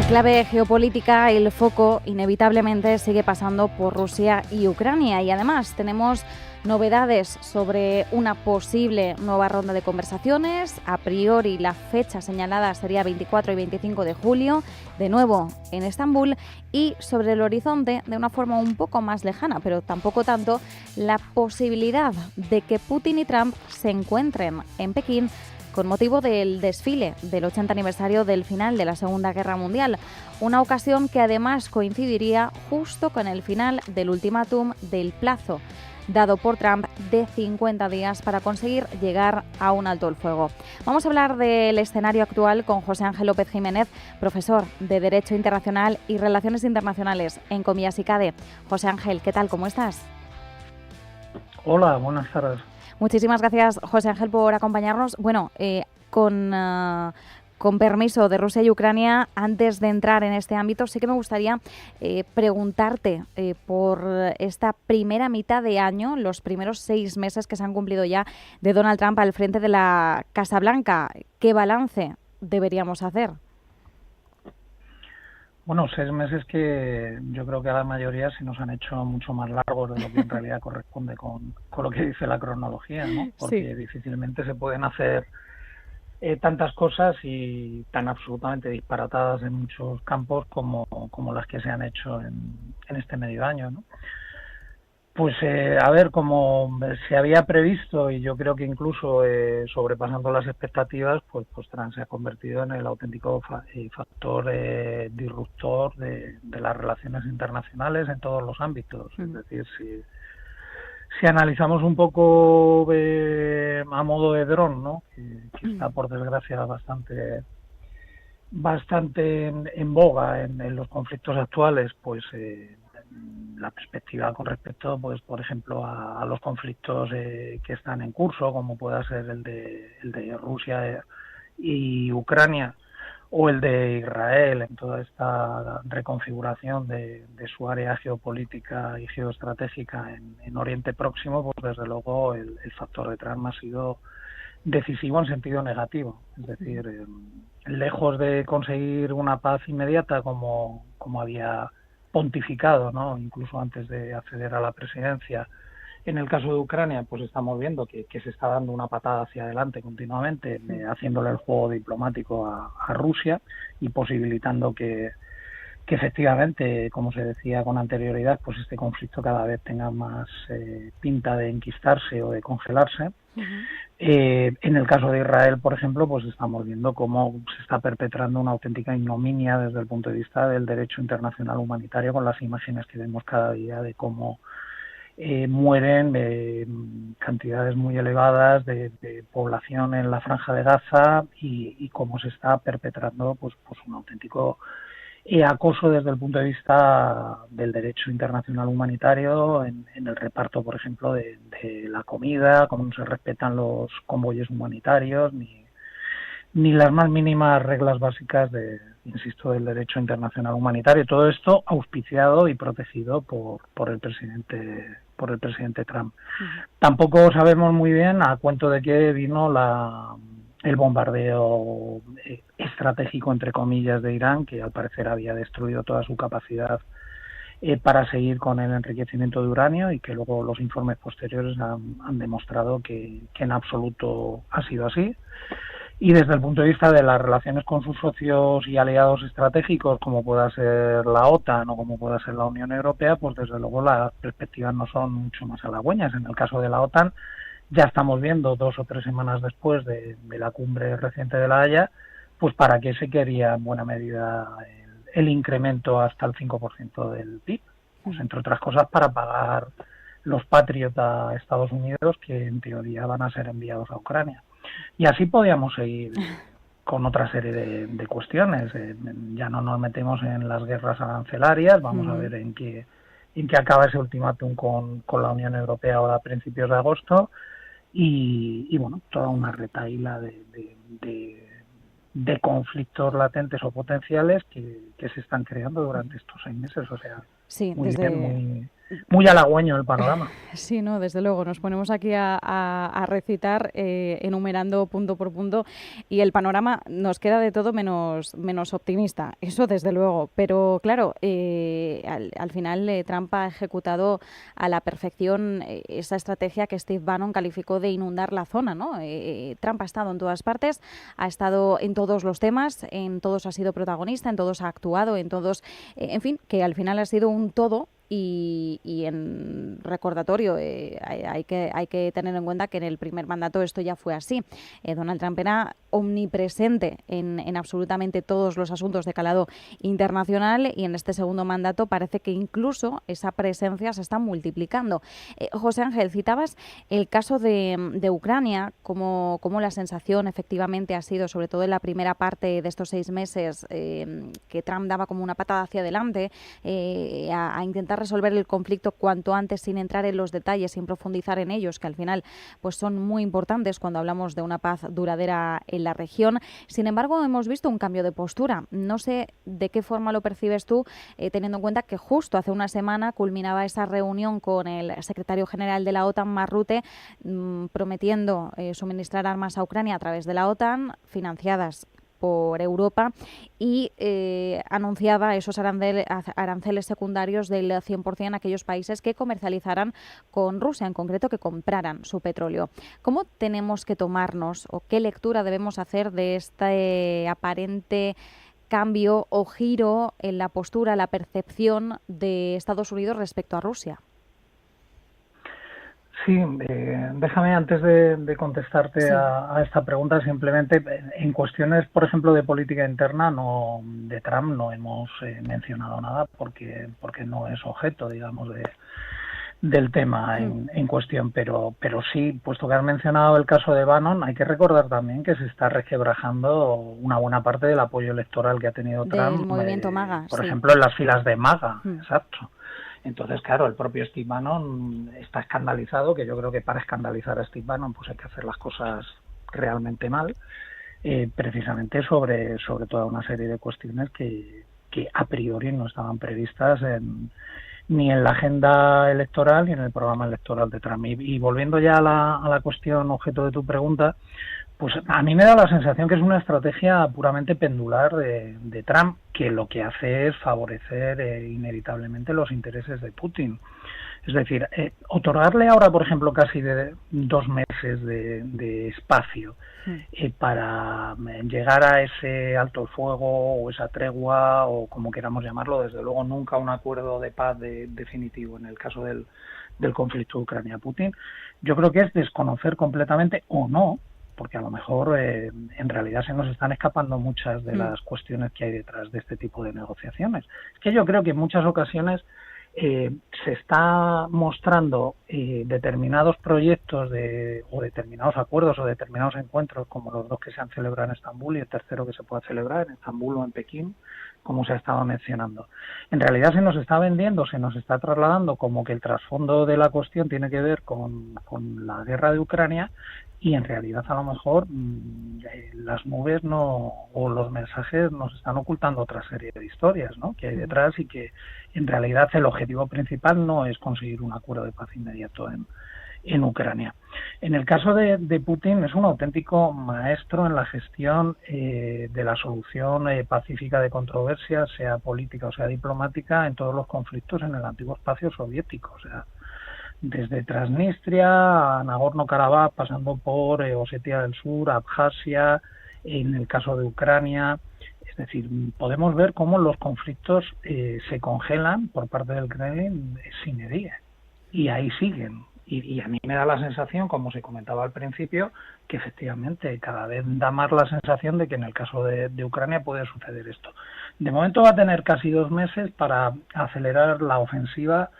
clave geopolítica, el foco inevitablemente sigue pasando por Rusia y Ucrania, y además tenemos novedades sobre una posible nueva ronda de conversaciones. A priori la fecha señalada sería 24 y 25 de julio, de nuevo en Estambul, y sobre el horizonte, de una forma un poco más lejana, pero tampoco tanto, la posibilidad de que Putin y Trump se encuentren en Pekín con motivo del desfile del 80 aniversario del final de la Segunda Guerra Mundial, una ocasión que además coincidiría justo con el final del ultimátum del plazo dado por Trump de 50 días para conseguir llegar a un alto el fuego. Vamos a hablar del escenario actual con José Ángel López Jiménez, profesor de Derecho Internacional y Relaciones Internacionales en Comillas y CADE. José Ángel, ¿qué tal? ¿Cómo estás? Hola, buenas tardes. Muchísimas gracias, José Ángel, por acompañarnos. Bueno, con permiso de Rusia y Ucrania, antes de entrar en este ámbito, sí que me gustaría preguntarte por esta primera mitad de año, los primeros 6 meses que se han cumplido ya de Donald Trump al frente de la Casa Blanca. ¿Qué balance deberíamos hacer? Bueno, 6 meses que yo creo que a la mayoría se nos han hecho mucho más largos de lo que en realidad corresponde con lo que dice la cronología, ¿no? Porque difícilmente se pueden hacer tantas cosas y tan absolutamente disparatadas en muchos campos como las que se han hecho en este medio año, ¿no? Pues a ver, como se había previsto y yo creo que incluso sobrepasando las expectativas, pues Trump se ha convertido en el auténtico factor disruptor de las relaciones internacionales en todos los ámbitos. Es decir, si analizamos un poco a modo de dron, ¿no? que está por desgracia bastante en boga en los conflictos actuales, pues la perspectiva con respecto, pues por ejemplo, a los conflictos que están en curso, como pueda ser el de Rusia y Ucrania, o el de Israel en toda esta reconfiguración de su área geopolítica y geoestratégica en Oriente Próximo, pues desde luego el factor de Trump ha sido decisivo en sentido negativo. Es decir, lejos de conseguir una paz inmediata como había pontificado, ¿no? Incluso antes de acceder a la presidencia. En el caso de Ucrania, pues estamos viendo que se está dando una patada hacia adelante continuamente, haciéndole el juego diplomático a Rusia y posibilitando que efectivamente, como se decía con anterioridad, pues este conflicto cada vez tenga más pinta de enquistarse o de congelarse. En el caso de Israel, por ejemplo, pues estamos viendo cómo se está perpetrando una auténtica ignominia desde el punto de vista del derecho internacional humanitario, con las imágenes que vemos cada día de cómo mueren cantidades muy elevadas de población en la Franja de Gaza y cómo se está perpetrando pues un auténtico acoso desde el punto de vista del derecho internacional humanitario en el reparto, por ejemplo, de la comida, cómo no se respetan los convoyes humanitarios, ni las más mínimas reglas básicas insisto, del derecho internacional humanitario. Todo esto auspiciado y protegido por el presidente Trump. Tampoco sabemos muy bien a cuento de qué vino el bombardeo estratégico, entre comillas, de Irán, que al parecer había destruido toda su capacidad para seguir con el enriquecimiento de uranio, y que luego los informes posteriores han demostrado que en absoluto ha sido así. Y desde el punto de vista de las relaciones con sus socios y aliados estratégicos, como pueda ser la OTAN o como pueda ser la Unión Europea, pues desde luego las perspectivas no son mucho más halagüeñas. En el caso de la OTAN, ya estamos viendo 2 o 3 semanas después de la cumbre reciente de La Haya, pues para qué se quería en buena medida el incremento hasta el 5% del PIB. Pues entre otras cosas para pagar los Patriot a Estados Unidos, que en teoría van a ser enviados a Ucrania. Y así podíamos seguir con otra serie de cuestiones. Ya no nos metemos en las guerras arancelarias, vamos a ver en qué acaba ese ultimátum con la Unión Europea ahora a principios de agosto, y bueno, toda una retahíla de conflictos latentes o potenciales que se están creando durante estos 6 meses. O sea, sí, muy bien, muy halagüeño el panorama. Sí, no, desde luego, nos ponemos aquí a recitar, enumerando punto por punto, y el panorama nos queda de todo menos optimista, eso desde luego. Pero claro, al final Trump ha ejecutado a la perfección esa estrategia que Steve Bannon calificó de inundar la zona, ¿no? Trump ha estado en todas partes, ha estado en todos los temas, en todos ha sido protagonista, en todos ha actuado, en todos, en fin, que al final ha sido un todo. Y en recordatorio, hay que tener en cuenta que en el primer mandato esto ya fue así. Donald Trump era omnipresente en absolutamente todos los asuntos de calado internacional, y en este segundo mandato parece que incluso esa presencia se está multiplicando. José Ángel, citabas el caso de Ucrania, como la sensación efectivamente ha sido, sobre todo en la primera parte de estos 6 meses, que Trump daba como una patada hacia adelante, a intentar resolver el conflicto cuanto antes, sin entrar en los detalles, sin profundizar en ellos, que al final pues son muy importantes cuando hablamos de una paz duradera en la región. Sin embargo, hemos visto un cambio de postura. No sé de qué forma lo percibes tú, teniendo en cuenta que justo hace una semana culminaba esa reunión con el secretario general de la OTAN, Mark Rutte, prometiendo suministrar armas a Ucrania a través de la OTAN, financiadas por Europa, y anunciaba esos aranceles secundarios del 100% a aquellos países que comercializaran con Rusia, en concreto que compraran su petróleo. ¿Cómo tenemos que tomarnos, o qué lectura debemos hacer de este aparente cambio o giro en la postura, la percepción de Estados Unidos respecto a Rusia? Sí, déjame antes de contestarte Sí. a esta pregunta, simplemente en cuestiones, por ejemplo, de política interna, no de Trump no hemos mencionado nada porque no es objeto, digamos, del tema en cuestión, pero sí, puesto que has mencionado el caso de Bannon, hay que recordar también que se está resquebrajando una buena parte del apoyo electoral que ha tenido Del Trump, movimiento MAGA, por sí. ejemplo, en las filas de MAGA, exacto. Entonces, claro, el propio Steve Bannon está escandalizado, que yo creo que para escandalizar a Steve Bannon pues hay que hacer las cosas realmente mal, precisamente sobre toda una serie de cuestiones que a priori no estaban previstas ni en la agenda electoral ni en el programa electoral de Trump. Y volviendo ya a la cuestión objeto de tu pregunta, pues a mí me da la sensación que es una estrategia puramente pendular de Trump, que lo que hace es favorecer inevitablemente los intereses de Putin. Es decir, otorgarle ahora, por ejemplo, casi de 2 meses de espacio para llegar a ese alto el fuego o esa tregua o como queramos llamarlo, desde luego nunca un acuerdo de paz definitivo en el caso del conflicto Ucrania-Putin, yo creo que es desconocer completamente o no, porque a lo mejor en realidad se nos están escapando muchas de las cuestiones que hay detrás de este tipo de negociaciones. Es que yo creo que en muchas ocasiones se está mostrando determinados proyectos o determinados acuerdos o determinados encuentros, como los 2 que se han celebrado en Estambul y el tercero que se pueda celebrar en Estambul o en Pekín, como se ha estado mencionando. En realidad se nos está vendiendo, se nos está trasladando como que el trasfondo de la cuestión tiene que ver con la guerra de Ucrania, y en realidad a lo mejor las nubes o los mensajes nos están ocultando otra serie de historias, ¿no?, que hay detrás, y que en realidad el objetivo principal no es conseguir un acuerdo de paz inmediato en Ucrania. En el caso de Putin, es un auténtico maestro en la gestión de la solución pacífica de controversias, sea política o sea diplomática, en todos los conflictos en el antiguo espacio soviético. O sea, desde Transnistria a Nagorno-Karabaj, pasando por Osetia del Sur, Abjasia, en el caso de Ucrania. Es decir, podemos ver cómo los conflictos se congelan por parte del Kremlin sin edie, y ahí siguen. Y a mí me da la sensación, como se comentaba al principio, que efectivamente cada vez da más la sensación de que en el caso de Ucrania puede suceder esto. De momento va a tener casi 2 meses para acelerar la ofensiva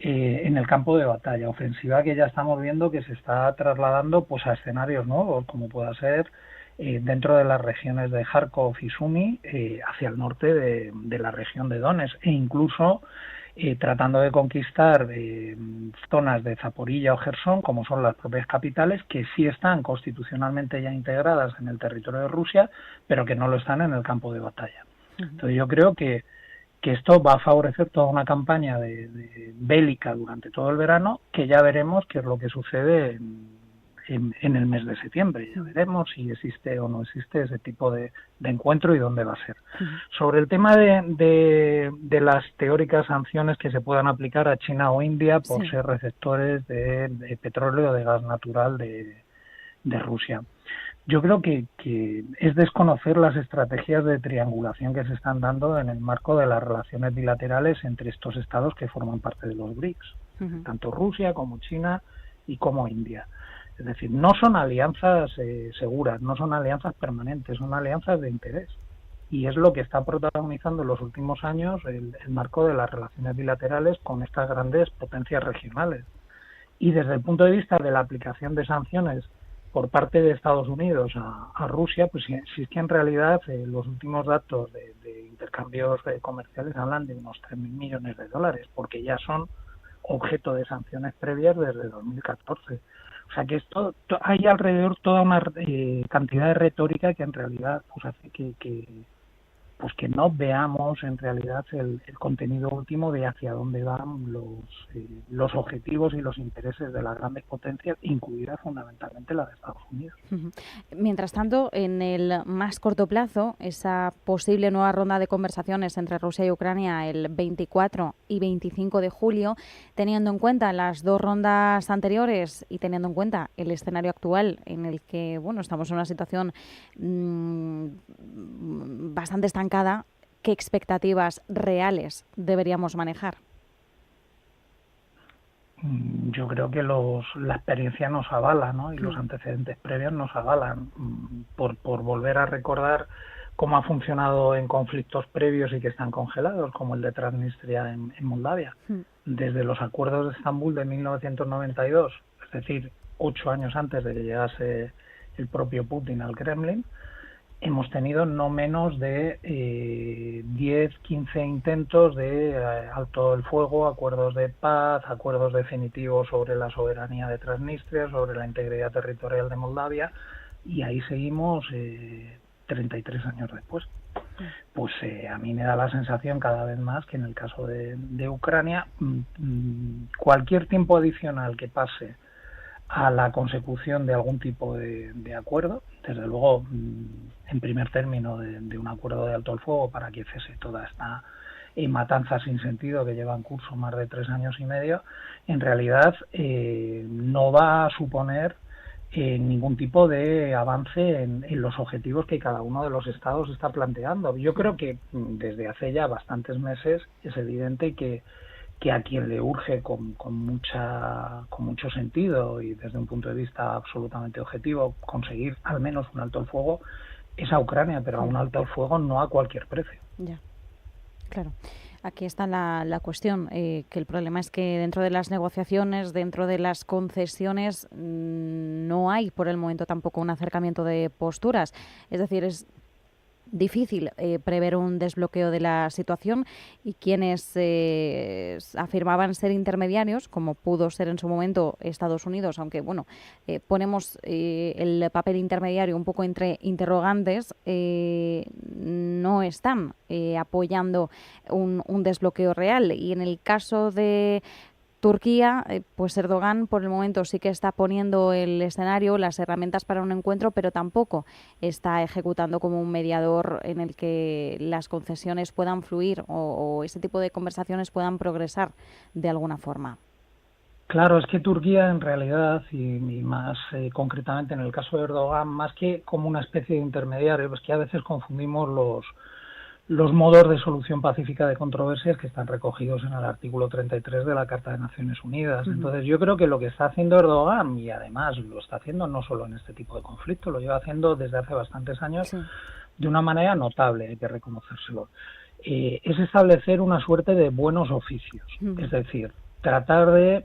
en el campo de batalla, ofensiva que ya estamos viendo que se está trasladando pues a escenarios nuevos, como pueda ser dentro de las regiones de Kharkov y Sumy, hacia el norte de la región de Donetsk, e incluso tratando de conquistar zonas de Zaporilla o Jersón, como son las propias capitales, que sí están constitucionalmente ya integradas en el territorio de Rusia, pero que no lo están en el campo de batalla. Entonces yo creo que que esto va a favorecer toda una campaña de bélica durante todo el verano, que ya veremos qué es lo que sucede en el mes de septiembre. Ya veremos si existe o no existe ese tipo de encuentro y dónde va a ser. Sobre el tema de las teóricas sanciones que se puedan aplicar a China o India por ser receptores de petróleo o de gas natural de Rusia. Yo creo que es desconocer las estrategias de triangulación que se están dando en el marco de las relaciones bilaterales entre estos estados que forman parte de los BRICS, tanto Rusia como China y como India. Es decir, no son alianzas seguras, no son alianzas permanentes, son alianzas de interés. Y es lo que está protagonizando en los últimos años el marco de las relaciones bilaterales con estas grandes potencias regionales. Y desde el punto de vista de la aplicación de sanciones por parte de Estados Unidos a Rusia, pues si es que en realidad los últimos datos de intercambios comerciales hablan de unos 3.000 millones de dólares, porque ya son objeto de sanciones previas desde 2014. O sea que esto hay alrededor toda una cantidad de retórica que en realidad pues hace que no veamos en realidad el contenido último de hacia dónde van los objetivos y los intereses de las grandes potencias, incluida fundamentalmente la de Estados Unidos. Mientras tanto, en el más corto plazo, esa posible nueva ronda de conversaciones entre Rusia y Ucrania el 24 y 25 de julio, teniendo en cuenta las dos rondas anteriores y teniendo en cuenta el escenario actual en el que estamos en una situación bastante estancada, ¿qué expectativas reales deberíamos manejar? Yo creo que la experiencia nos avala, ¿no? Y los antecedentes previos nos avalan. Por volver a recordar cómo ha funcionado en conflictos previos y que están congelados, como el de Transnistria en Moldavia. Desde los acuerdos de Estambul de 1992, es decir, 8 años antes de que llegase el propio Putin al Kremlin, hemos tenido no menos de 10, 15 intentos de alto el fuego, acuerdos de paz, acuerdos definitivos sobre la soberanía de Transnistria, sobre la integridad territorial de Moldavia, y ahí seguimos 33 años después. Pues a mí me da la sensación cada vez más que en el caso de Ucrania, cualquier tiempo adicional que pase a la consecución de algún tipo de acuerdo, desde luego en primer término de un acuerdo de alto el fuego para que cese toda esta matanza sin sentido que lleva en curso más de 3 años y medio, en realidad no va a suponer ningún tipo de avance en los objetivos que cada uno de los estados está planteando. Yo creo que desde hace ya bastantes meses es evidente que a quien le urge con mucho sentido y desde un punto de vista absolutamente objetivo conseguir al menos un alto el fuego es a Ucrania, pero a un alto el fuego no a cualquier precio. Ya, claro. Aquí está la cuestión, que el problema es que dentro de las negociaciones, dentro de las concesiones, no hay por el momento tampoco un acercamiento de posturas. Es decir, es difícil prever un desbloqueo de la situación y quienes afirmaban ser intermediarios, como pudo ser en su momento Estados Unidos, aunque ponemos el papel intermediario un poco entre interrogantes, no están apoyando un desbloqueo real. Y en el caso de Turquía, pues Erdogan por el momento sí que está poniendo el escenario, las herramientas para un encuentro, pero tampoco está ejecutando como un mediador en el que las concesiones puedan fluir o ese tipo de conversaciones puedan progresar de alguna forma. Claro, es que Turquía en realidad, y más concretamente en el caso de Erdogan, más que como una especie de intermediario, es que a veces confundimos los modos de solución pacífica de controversias que están recogidos en el artículo 33 de la Carta de Naciones Unidas. Entonces yo creo que lo que está haciendo Erdogan, y además lo está haciendo no solo en este tipo de conflictos, lo lleva haciendo desde hace bastantes años de una manera notable, hay que reconocérselo, es establecer una suerte de buenos oficios, es decir, tratar de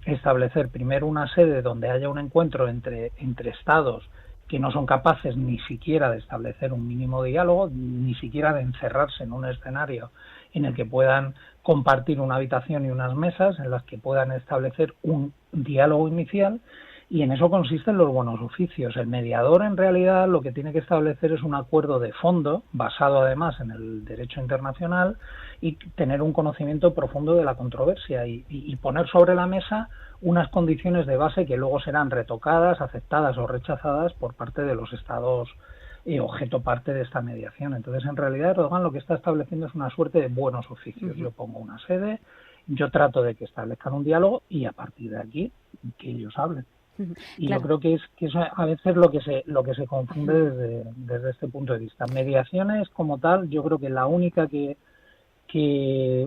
establecer primero una sede donde haya un encuentro entre estados que no son capaces ni siquiera de establecer un mínimo diálogo, ni siquiera de encerrarse en un escenario en el que puedan compartir una habitación y unas mesas, en las que puedan establecer un diálogo inicial, y en eso consisten los buenos oficios. El mediador, en realidad, lo que tiene que establecer es un acuerdo de fondo, basado además en el derecho internacional, y tener un conocimiento profundo de la controversia y poner sobre la mesa unas condiciones de base que luego serán retocadas, aceptadas o rechazadas por parte de los estados objeto parte de esta mediación. Entonces, en realidad, Erdogan lo que está estableciendo es una suerte de buenos oficios. Yo pongo una sede, yo trato de que establezcan un diálogo y a partir de aquí que ellos hablen. Y claro, yo creo que eso a veces lo que se confunde desde este punto de vista. Mediaciones como tal, yo creo que la única que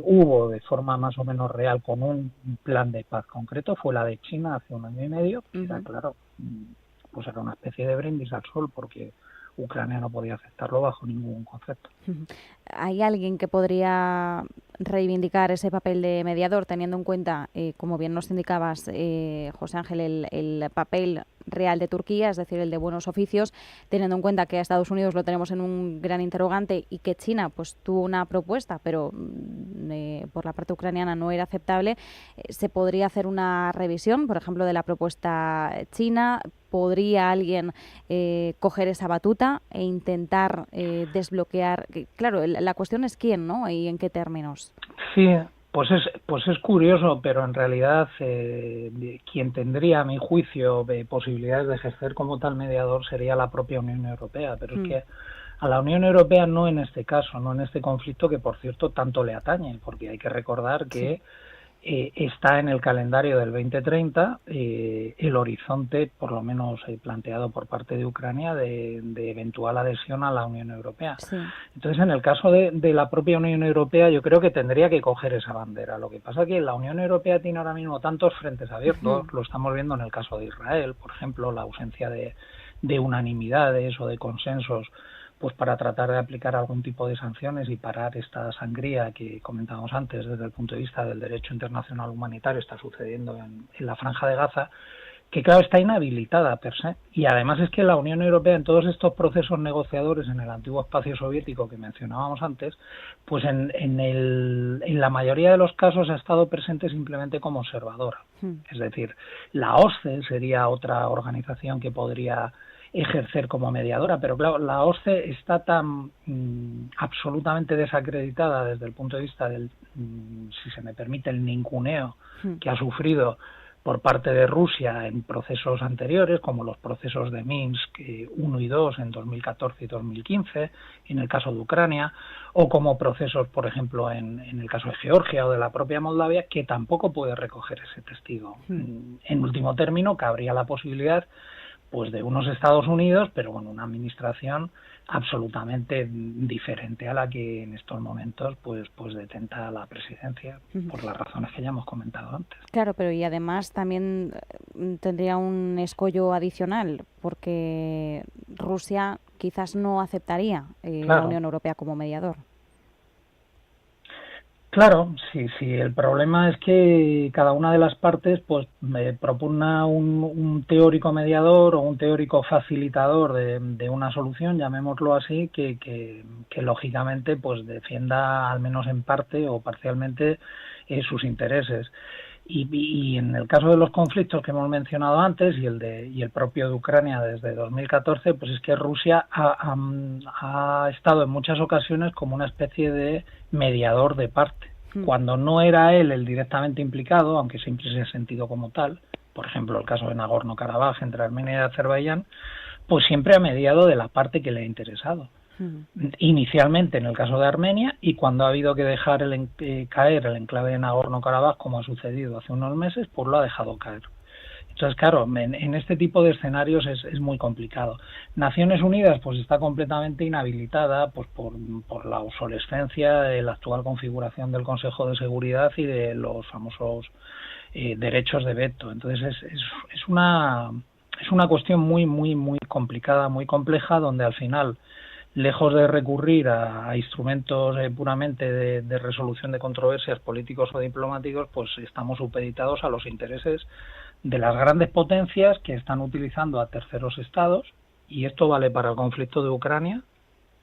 hubo de forma más o menos real con un plan de paz concreto fue la de China hace 1 año y medio, que era, claro, pues era una especie de brindis al sol, porque Ucrania no podía aceptarlo bajo ningún concepto. ¿Hay alguien que podría reivindicar ese papel de mediador, teniendo en cuenta, como bien nos indicabas, José Ángel, el papel real de Turquía, es decir, el de buenos oficios, teniendo en cuenta que a Estados Unidos lo tenemos en un gran interrogante y que China pues tuvo una propuesta, pero por la parte ucraniana no era aceptable? ¿Se podría hacer una revisión, por ejemplo, de la propuesta china? ¿Podría alguien coger esa batuta e intentar desbloquear? Claro, la cuestión es quién, ¿no? Y en qué términos. Sí, pues es curioso, pero en realidad quien tendría, a mi juicio, posibilidades de ejercer como tal mediador sería la propia Unión Europea. Pero es que a la Unión Europea no en este caso, no en este conflicto que, por cierto, tanto le atañe, porque hay que recordar que está en el calendario del 2030 el horizonte, por lo menos planteado por parte de Ucrania, de eventual adhesión a la Unión Europea. Sí. Entonces, en el caso de la propia Unión Europea, yo creo que tendría que coger esa bandera. Lo que pasa es que la Unión Europea tiene ahora mismo tantos frentes abiertos, lo estamos viendo en el caso de Israel, por ejemplo, la ausencia de unanimidades o de consensos pues para tratar de aplicar algún tipo de sanciones y parar esta sangría que comentábamos antes desde el punto de vista del derecho internacional humanitario está sucediendo en la Franja de Gaza, que claro está inhabilitada per se. Y además es que la Unión Europea en todos estos procesos negociadores en el antiguo espacio soviético que mencionábamos antes, pues en la mayoría de los casos ha estado presente simplemente como observadora. Es decir, la OSCE sería otra organización que podría ejercer como mediadora, pero claro, la OSCE está tan absolutamente desacreditada desde el punto de vista del, si se me permite, el ninguneo que ha sufrido por parte de Rusia en procesos anteriores, como los procesos de Minsk 1 y 2 en 2014 y 2015, en el caso de Ucrania, o como procesos, por ejemplo, en el caso de Georgia o de la propia Moldavia, que tampoco puede recoger ese testigo. En último término, cabría la posibilidad pues de unos Estados Unidos, pero con una administración absolutamente diferente a la que en estos momentos pues detenta la presidencia, por las razones que ya hemos comentado antes. Claro, pero y además también tendría un escollo adicional, porque Rusia quizás no aceptaría la Unión Europea como mediador. Claro, sí, el problema es que cada una de las partes pues propugna un teórico mediador o un teórico facilitador de una solución, llamémoslo así, que lógicamente pues defienda al menos en parte o parcialmente sus intereses. Y en el caso de los conflictos que hemos mencionado antes y el propio de Ucrania desde 2014, pues es que Rusia ha estado en muchas ocasiones como una especie de mediador de parte. Cuando no era él el directamente implicado, aunque siempre se ha sentido como tal, por ejemplo el caso de Nagorno-Karabaj entre Armenia y Azerbaiyán, pues siempre ha mediado de la parte que le ha interesado. Inicialmente en el caso de Armenia, y cuando ha habido que dejar caer el enclave de Nagorno-Karabaj, como ha sucedido hace unos meses, pues lo ha dejado caer. Entonces, claro, en este tipo de escenarios es muy complicado. Naciones Unidas pues está completamente inhabilitada pues por la obsolescencia de la actual configuración del Consejo de Seguridad y de los famosos derechos de veto. Entonces es una cuestión muy complicada, muy compleja, donde al final, lejos de recurrir a instrumentos puramente de resolución de controversias políticos o diplomáticos, pues estamos supeditados a los intereses de las grandes potencias que están utilizando a terceros estados, y esto vale para el conflicto de Ucrania.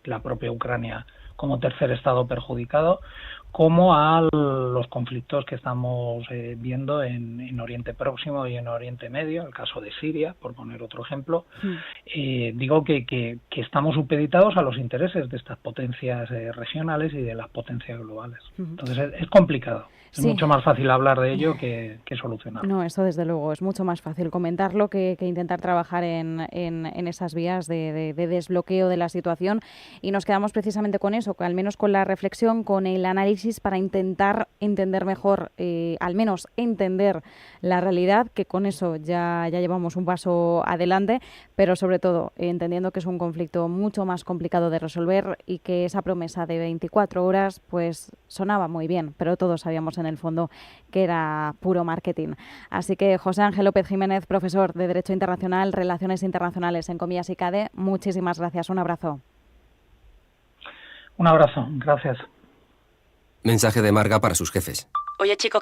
La propia Ucrania como tercer estado perjudicado, como a los conflictos que estamos viendo en Oriente Próximo y en Oriente Medio, el caso de Siria, por poner otro ejemplo. Digo que estamos supeditados a los intereses de estas potencias regionales y de las potencias globales. Entonces es complicado. Es mucho más fácil hablar de ello que solucionarlo. No, eso desde luego, es mucho más fácil comentarlo que intentar trabajar en esas vías de desbloqueo de la situación, y nos quedamos precisamente con eso, al menos con la reflexión, con el análisis para intentar entender mejor, al menos entender la realidad, que con eso ya llevamos un paso adelante, pero sobre todo entendiendo que es un conflicto mucho más complicado de resolver y que esa promesa de 24 horas pues sonaba muy bien, pero todos sabíamos en el fondo que era puro marketing. Así que José Ángel López Jiménez, profesor de Derecho Internacional, Relaciones Internacionales en Comillas y CADE, muchísimas gracias. Un abrazo. Un abrazo, gracias. Mensaje de Marga para sus jefes. Oye, chico,